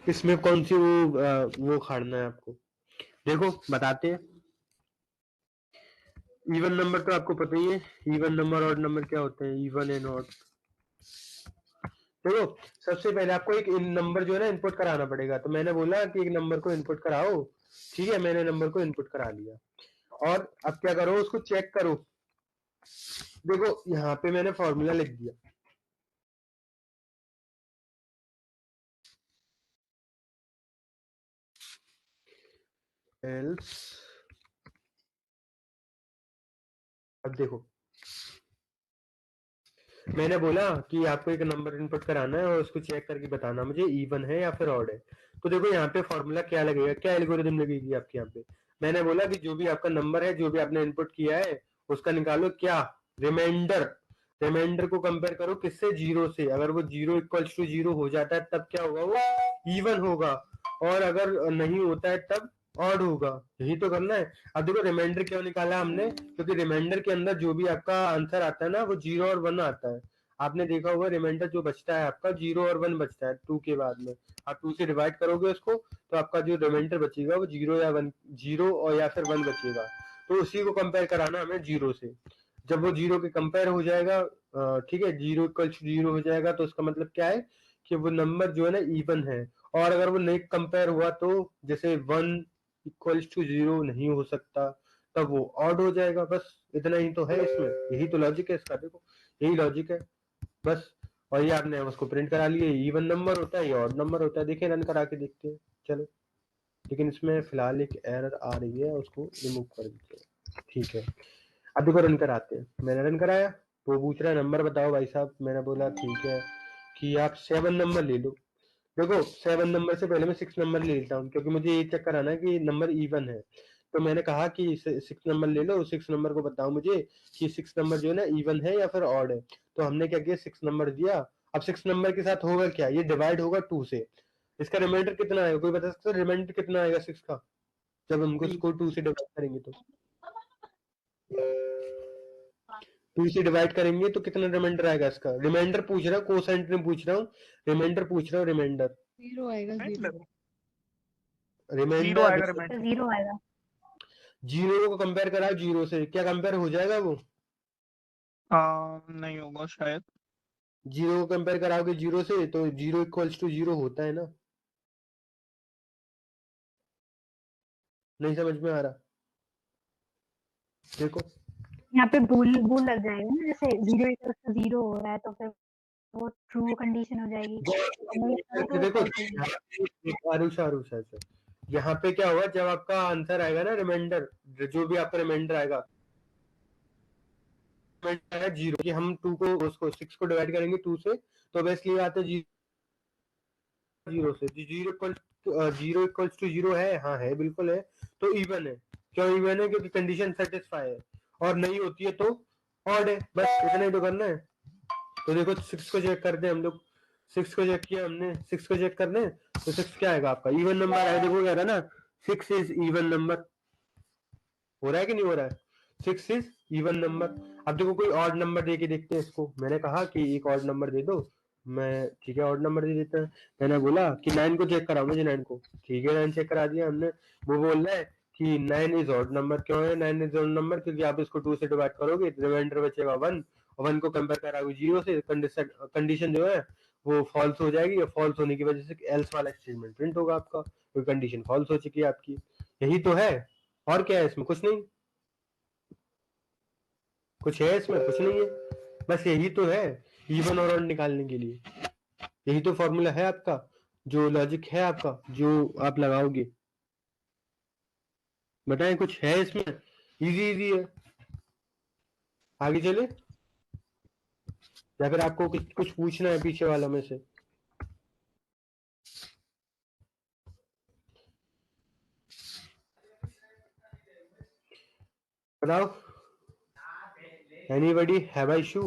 इसमें कौन सी वो खाड़ना है आपको? देखो बताते हैं। इवन नंबर तो आपको पता ही है, इवन नंबर ऑड नंबर क्या होते हैं, इवन एंड ऑड। देखो सबसे पहले आपको एक नंबर जो है ना इनपुट कराना पड़ेगा। तो मैंने बोला कि एक नंबर को इनपुट कराओ, ठीक है, मैंने नंबर को इनपुट करा लिया। और अब क्या करो, उसको चेक करो। देखो यहाँ पे मैंने फॉर्मूला लिख दिया, एल्स। अब देखो मैंने बोला कि आपको एक नंबर इनपुट कराना है और उसको चेक करके बताना मुझे इवन है या फिर ऑड है। तो देखो यहाँ पे फॉर्मूला क्या लगेगा, क्या एल्गोरिथम लगेगी आपके यहाँ पे। मैंने बोला कि जो भी आपका नंबर है, जो भी आपने इनपुट किया है, उसका निकालो क्या, रिमाइंडर। रिमाइंडर को कंपेयर करो किससे, जीरो से। अगर वो जीरो इक्वल्स टू जीरो हो जाता है तब क्या होगा, वो इवन होगा। और अगर नहीं होता है तब ऑड होगा। यही तो करना है। अब देखो रिमाइंडर क्यों निकाला हमने, क्योंकि रिमाइंडर के अंदर जो भी आपका आंसर आता है ना, वो 0 और 1 आता है। आपने देखा होगा रिमाइंडर जो बचता है आपका 0 और 1 बचता है 2 के बाद में। आप 2 से डिवाइड करोगे उसको, तो आपका जो रिमाइंडर बचेगा वो 0 या 1, 0 और या फिर 1 बचेगा। तो उसी को कंपेयर कराना हमें 0 से। जब वो 0 के कंपेयर हो जाएगा, ठीक है, 0 इक्वल 0 हो जाएगा, तो उसका मतलब क्या है कि वो नंबर जो है ना इवन है। और अगर वो नहीं कंपेयर हुआ, तो जैसे 1 इक्वल्स टू 0 नहीं हो सकता, तब वो ऑड हो जाएगा। बस इतना ही तो है इसमें, यही तो लॉजिक है इसका। देखो यही लॉजिक है बस। और ये आपने उसको प्रिंट करा लिए, इवन नंबर होता है, ये ऑड नंबर होता है। देखिए रन करा के देखते हैं, चलो। लेकिन इसमें फिलहाल एक एरर आ रही है, उसको रिमूव कर देते हैं, ठीक है। अब देखो रन कराते हैं। मैंने रन कराया, वो पूछ रहा है नंबर बताओ भाई साहब। मैंने बोला ठीक है कि आप 7 नंबर ले लो। देखो 7 नंबर से पहले मैं 6 नंबर ले लेता हूँ, क्योंकि मुझे ये चेक कराना है कि नंबर इवन है। तो मैंने कहा कि 6 नंबर ले लो, 6 नंबर को बताओ मुझे कि 6 नंबर जो है ना इवन है या फिर ऑड है। तो हमने क्या किया, 6 नंबर दिया। अब 6 नंबर के साथ होगा क्या, ये डिवाइड होगा 2 से। इसका रिमाइंडर कितना आएगा, कोई बता सकता है रिमाइंडर कितना आएगा 6 का, जब हमको इसको 2 से डिवाइड करेंगे तो? 2 से डिवाइड करेंगे तो कितना रिमाइंडर आएगा इसका? रिमाइंडर पूछ रहा हूँ, कोसेंट में पूछ रहा हूँ, रिमाइंडर पूछ रहा हूँ, रिमाइंडर। 0 आएगा, 0। 0 रिमाइंडर आएगा तो रिमाइंडर। 0 आएगा। 0 को कंपेयर करा 0 से, क्या कंपेयर हो जाएगा वो? नहीं होगा शायद। जीरो को कंपेयर कराओगे जीरो से तो जीरो इक्वल्स टू जीरो होता है ना। नहीं समझ में आ रहा? देखो यहाँ पे भूल भूल लग जाएगा ना, जैसे 0 इक्वल्स टू 0 हो रहा है तो फिर वो ट्रू कंडीशन हो जाएगी, नहीं तो देखो false होगी। आरुषा यहाँ पे क्या होगा जब आपका आंसर आएगा ना, रिमाइंडर जो भी आपका रिमाइंडर आएगा जीरो, कि हम 2 को उसको 6 को डिवाइड करेंगे 2 से, तो ऑब्वियसली आता है जीरो से। जीरो इक्वल्स टू जीरो है, हाँ है, बिल्कुल है, तो इवन है। क्यों इवन है? क्योंकि कंडीशन सेटिस्फाई है, और नहीं होती है तो ऑड है। बस इतना ही तो करना है। तो देखो 6 को चेक करते हैं हम लोग। 6 को चेक किया हमने, 6 को चेक करने, तो 6 क्या आएगा आपका? इवन नंबर है, देखो कह रहा ना 6 इज इवन नंबर। हो रहा है कि नहीं हो रहा है? 6 इज इवन नंबर। अब देखो कोई ऑड नंबर दे के देखते हैं इसको। मैंने कहा कि एक ऑड नंबर दे दो, मैं ठीक है ऑड नंबर दे देता है। मैंने बोला कि 9 को चेक कराओ मुझे, 9 को। ठीक है 9 चेक करा दिया हमने। वो बोल रहा है कि 9 इज ऑड नंबर। क्यों है 9 इज ऑड नंबर? क्योंकि आप इसको 2 से डिवाइड करोगे, रिमाइंडर बचेगा 1, और 1 को कंपेयर कराओगे 0 से, कंडीशन जो है वो फॉल्स हो जाएगी, और फॉल्स होने की वजह से एल्स वाला स्टेटमेंट प्रिंट होगा आपका, क्योंकि कंडीशन फॉल्स हो चुकी है आपकी। यही तो है, और क्या है इसमें? कुछ नहीं। कुछ है इसमें? कुछ नहीं है, बस यही तो है इवन और ऑड निकालने के लिए। यही तो फॉर्मूला है आपका, जो लॉजिक है आपका, जो आप लगाओगे। बताएं कुछ है इसमें? इजी इजी है। आगे चले, या फिर आपको कुछ कुछ पूछना है पीछे वालों में से? बताओ, anybody have a issue?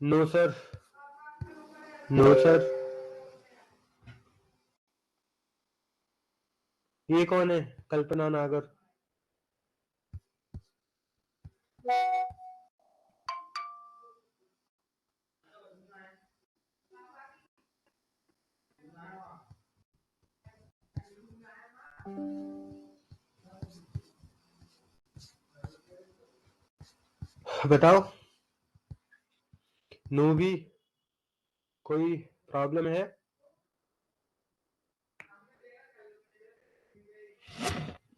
No sir, no sir. ये कौन है? कल्पना नागर। बताओ, नो भी? कोई प्रॉब्लम है?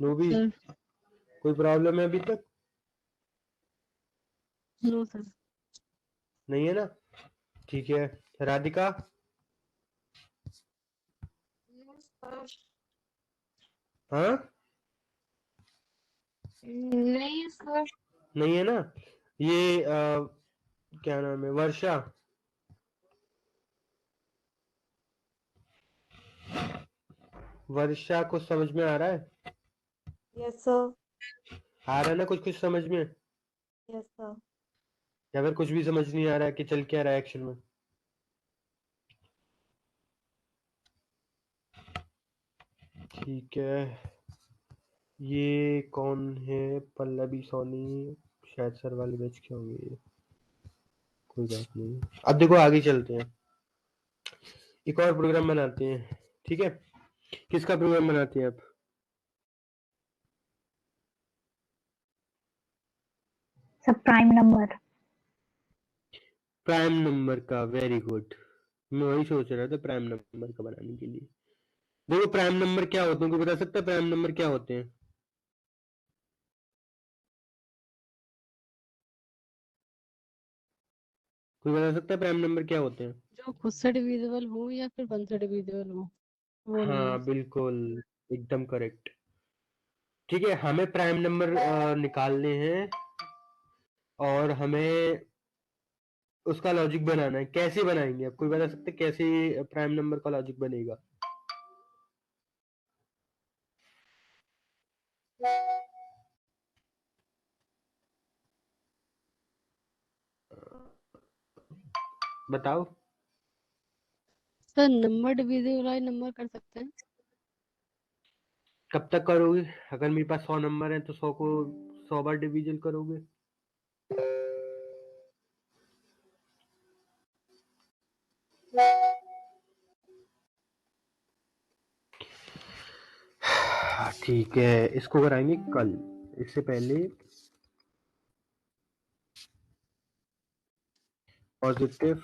नो भी? सर कोई प्रॉब्लम है अभी तक? No sir. नहीं है ना? ठीक है। राधिका? हाँ, नहीं सर। नहीं है ना? ये क्या नाम है? वर्षा? वर्षा को समझ में आ रहा है? Yes sir. आ रहा है ना कुछ कुछ समझ में? Yes sir. या फिर कुछ भी समझ नहीं आ रहा है कि चल क्या रहा है एक्शन में? ठीक है। ये कौन है? पल्लवी सोनी, शायद सर वाले बैच के होंगे ये। कोई बात नहीं, अब देखो आगे चलते हैं, एक और प्रोग्राम बनाते हैं। ठीक है, किसका प्रोग्राम बनाते हैं आप? सब प्राइम नंबर। प्राइम नंबर का, वेरी गुड। मैं वही सोच रहा था प्राइम नंबर का बनाने के लिए। देखो प्राइम नंबर क्या होते हैं, कोई बता सकता है प्राइम नंबर क्या होते हैं? कोई बता सकता है प्राइम नंबर क्या होते हैं? जो खुद से डिविजिबल हो या फिर 1 से डिविजिबल हो वो हाँ नंबर। बिल्कुल, एकदम करेक्ट। ठीक है, हमें प्राइम नंबर निकालने हैं, और हमें उसका लॉजिक बनाना है। कैसे बनाएंगे आप? कोई बता सकते हैं कैसे प्राइम नंबर का लॉजिक बनेगा? बताओ। सर नंबर डिविजिबल वाले नंबर कर सकते हैं। कब तक करोगे? अगर मेरे पास 100 नंबर है तो 100 को 100 बार डिवीजन करोगे। ठीक है, इसको कराएंगे कल। इससे पहले पॉजिटिव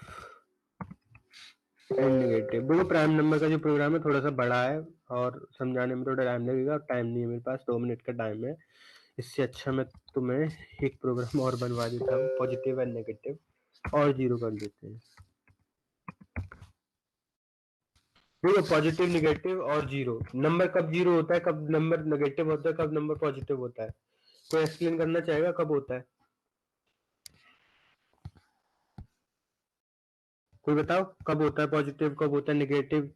एंड नेगेटिव। देखो प्राइम नंबर का जो प्रोग्राम है थोड़ा सा बड़ा है और समझाने में थोड़ा टाइम लगेगा, टाइम नहीं है मेरे पास, 2 मिनट का टाइम है। इससे अच्छा मैं तुम्हें एक प्रोग्राम और बनवा देता हूँ, पॉजिटिव एंड नेगेटिव, और जीरो कर देते हैं। देखो पॉजिटिव नेगेटिव और जीरो, नंबर कब जीरो होता है, कब नंबर नेगेटिव होता है, कब नंबर पॉजिटिव होता है, कोई एक्सप्लेन करना चाहेगा कब होता है? कोई बताओ कब होता है पॉजिटिव, कब होता है नेगेटिव?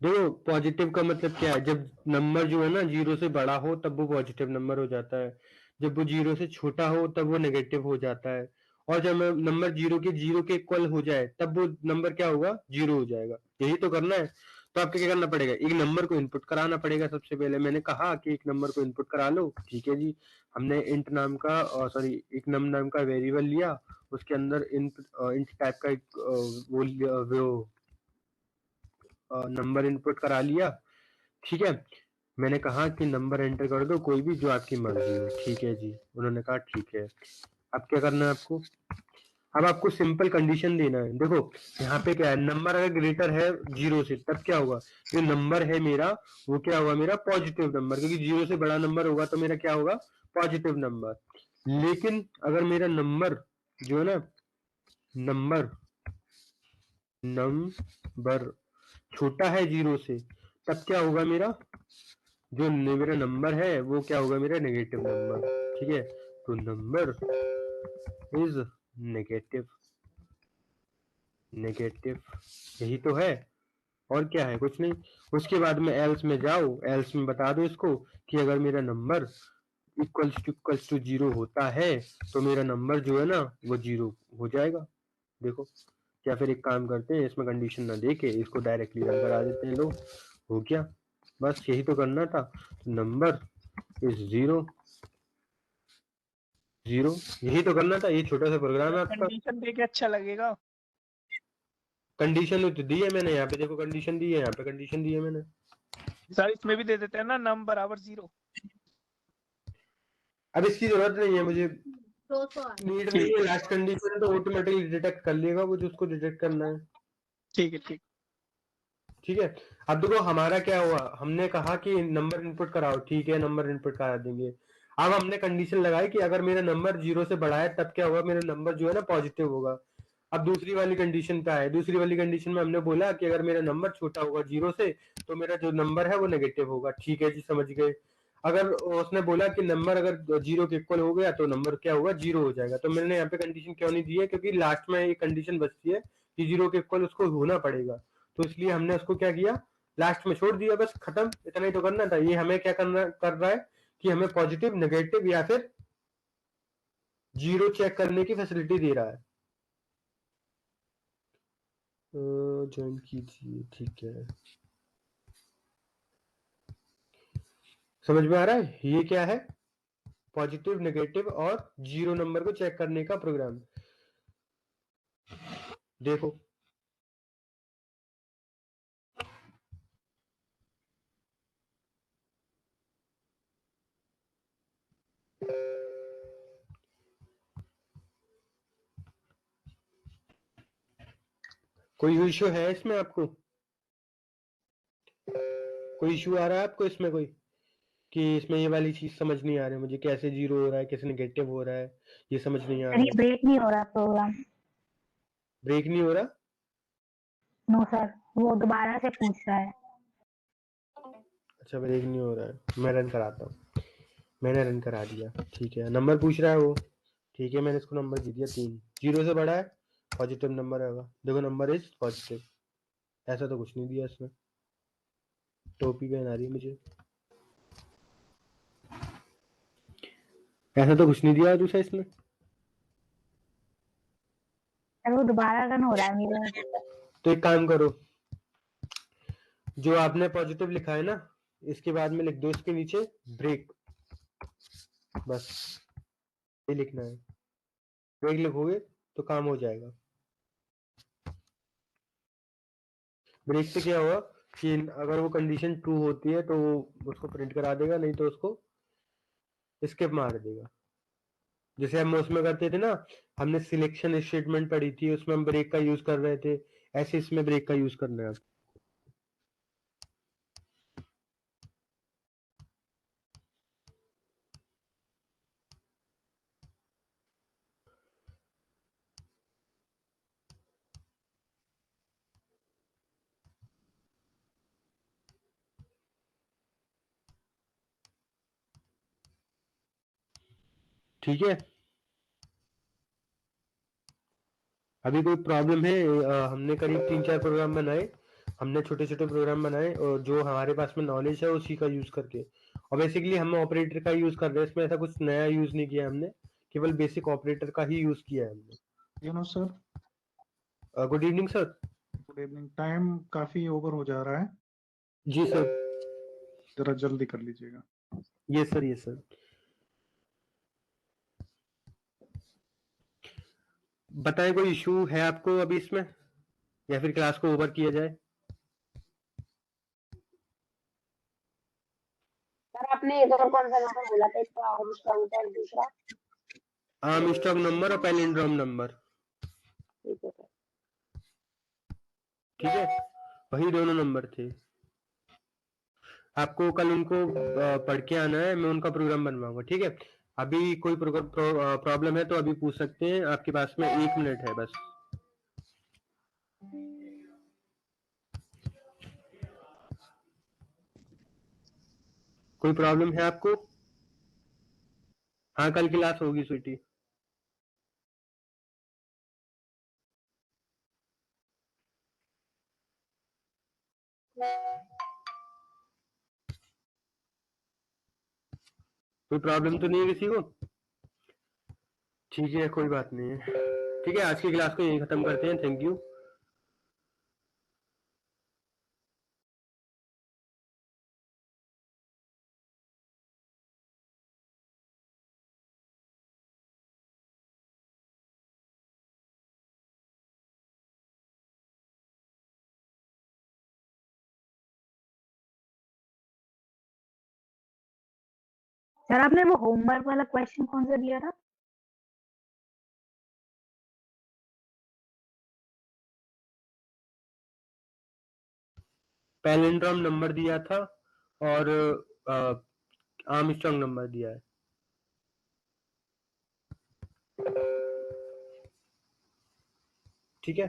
देखो पॉजिटिव का मतलब क्या है, जब नंबर जो है ना जीरो से बड़ा हो तब वो पॉजिटिव नंबर हो जाता है, जब वो जीरो से छोटा हो तब वो नेगेटिव हो जाता है, और जब नंबर जीरो के इक्वल हो जाए तब वो नंबर क्या होगा, जीरो हो जाएगा। यही तो करना है। तो आपको क्या करना पड़ेगा, एक नंबर को इनपुट कराना पड़ेगा। सबसे पहले मैंने कहा कि एक नंबर को इनपुट करा लो, ठीक है जी। हमने इंट नाम का सॉरी एक नाम का वेरिएबल लिया, उसके अंदर इंट टाइप का एक वो नंबर इनपुट करा लिया, ठीक है। मैंने कहा कि नंबर एंटर कर दो कोई भी जो आपकी मर्जी हो, ठीक है जी। उन्होंने कहा ठीक है। अब क्या करना है आपको, अब आपको सिंपल कंडीशन देना है। देखो यहाँ पे क्या है, नंबर अगर ग्रेटर है जीरो से तब क्या होगा, जो नंबर है मेरा वो क्या होगा, मेरा पॉजिटिव नंबर, क्योंकि जीरो से बड़ा नंबर होगा तो मेरा क्या होगा, पॉजिटिव नंबर। लेकिन अगर मेरा नंबर जो है ना, नंबर छोटा है जीरो से तब क्या होगा, मेरा जो मेरा नंबर है वो क्या होगा, मेरा नेगेटिव नंबर, ठीक है। तो नंबर इज नेगेटिव, यही तो है, और क्या है, कुछ नहीं। उसके बाद में एल्स में जाओ, एल्स में बता दो इसको कि अगर मेरा नंबर इक्वल्स टू जीरो होता है तो मेरा नंबर जो है ना वो जीरो हो जाएगा। देखो, या फिर एक काम करते हैं, इसमें कंडीशन ना देके इसको डायरेक्टली रन करा देते हैं, लो हो गया। बस यही तो करना था। नंबर इज जीरो, यही तो करना था। ये छोटा सा प्रोग्राम है आपका। कंडीशन देके अच्छा लगेगा। कंडीशन तो दी है मैंने, यहाँ पे देखो कंडीशन दी है, यहाँ पे कंडीशन दी है मैंने। सर इसमें भी दे देते हैं ना, नम बराबर 0। अब इसकी जरूरत नहीं है मुझे, नीड नहीं है। लास्ट कंडीशन तो ऑटोमेटिकली डिटेक्ट कर लेगा वो, जो उसको डिटेक्ट करना है। ठीक है, ठीक है। अब देखो हमारा क्या हुआ, हमने कहा कि नंबर इनपुट कराओ, ठीक है, नंबर इनपुट करा देंगे। अब हमने कंडीशन लगाई कि अगर मेरा नंबर जीरो से बड़ा है तब क्या होगा, मेरा नंबर जो है ना पॉजिटिव होगा। अब दूसरी वाली कंडीशन क्या है, दूसरी वाली कंडीशन में हमने बोला कि अगर मेरा नंबर छोटा होगा जीरो से तो मेरा जो नंबर है वो नेगेटिव होगा, ठीक है जी, समझ गए। अगर उसने बोला कि नंबर अगर जीरो के इक्वल हो गया तो नंबर क्या होगा, जीरो हो जाएगा। तो मैंने यहाँ पे कंडीशन क्यों नहीं दी है, क्योंकि लास्ट में एक कंडीशन बचती है कि जीरो के इक्वल उसको होना पड़ेगा, तो इसलिए हमने उसको क्या किया, लास्ट में छोड़ दिया, बस खत्म। इतना ही तो करना था। ये हमें क्या करना कर रहा है कि हमें पॉजिटिव नेगेटिव या फिर जीरो चेक करने की फैसिलिटी दे रहा है। ज्वाइन कीजिए, ठीक है। समझ में आ रहा है ये क्या है, पॉजिटिव नेगेटिव और जीरो नंबर को चेक करने का प्रोग्राम। देखो कोई इशू है इसमें आपको, कोई इशू आ रहा है आपको इसमें कोई, कि इसमें ये वाली चीज समझ नहीं आ रही मुझे, कैसे जीरो हो रहा है, कैसे नेगेटिव हो रहा है, ये समझ नहीं आ रहा ये है। ब्रेक नहीं हो रहा प्रोग्राम। ब्रेक नहीं हो रहा? नो सर, वो दोबारा से पूछ रहा है। अच्छा, ब्रेक नहीं हो रहा है, मैं रन कराता हूँ। मैंने रन करा दिया, ठीक है। नंबर पूछ रहा है वो, ठीक है, मैंने इसको नंबर दे दिया 3, जीरो से बड़ा है पॉजिटिव नंबर होगा। देखो नंबर इज पॉजिटिव, ऐसा तो कुछ नहीं दिया इसमें। टोपी पहना रही है मुझे, ऐसा तो कुछ नहीं दिया दूसरा इसमें। सर वो दोबारा रन हो रहा है मेरे। तो एक काम करो, जो आपने पॉजिटिव लिखा है ना, इसके बाद में लिख दो इसके नीचे ब्रेक, बस ये लिखना है। ब्रेक लिखोगे तो काम हो जाएगा। ब्रेक से क्या होगा कि अगर वो कंडीशन ट्रू होती है तो वो उसको प्रिंट करा देगा, नहीं तो उसको स्किप मार देगा। जैसे हम उसमें करते थे ना, हमने सिलेक्शन स्टेटमेंट पढ़ी थी, उसमें हम ब्रेक का यूज कर रहे थे, ऐसे इसमें ब्रेक का यूज करना है। ठीक है, अभी कोई प्रॉब्लम है? हमने करीब 3-4 प्रोग्राम बनाए, हमने छोटे छोटे प्रोग्राम बनाए और जो हमारे पास में नॉलेज है उसी का यूज करके, और बेसिकली हम ऑपरेटर का यूज कर रहे हैं, इसमें ऐसा कुछ नया यूज नहीं किया हमने, केवल बेसिक ऑपरेटर का ही यूज किया है हमने। You know sir, good evening sir. Good evening. Time काफी ओवर हो जा रहा है, जी सर। जरा जल्दी कर लीजिएगा। ये सर, ये सर। बताएं, कोई इशू है आपको अभी इसमें, या फिर क्लास को ओवर किया जाए? सर आपने एक और कौन सा नंबर बोला था? एक तो आर्मस्ट्रांग था और दूसरा? आर्मस्ट्रांग नंबर और पैलिंड्रोम नंबर। ठीक है सर। ठीक है, वही दोनों नंबर थे। आपको कल उनको पढ़ के आना है, मैं उनका प्रोग्राम बनवाऊंगा। ठीक है, अभी कोई प्रॉब्लम है तो अभी पूछ सकते हैं, आपके पास में 1 मिनट है बस। कोई प्रॉब्लम है आपको? हाँ, कल क्लास होगी स्वीटी। कोई प्रॉब्लम तो नहीं है किसी को? ठीक है, कोई बात नहीं है। ठीक है, आज की क्लास को यहीं खत्म करते हैं। Thank you. सर आपने वो होमवर्क वाला क्वेश्चन कौन सा दिया था? पैलिंड्रोम नंबर दिया था और आर्मस्ट्रांग नंबर दिया है। ठीक है।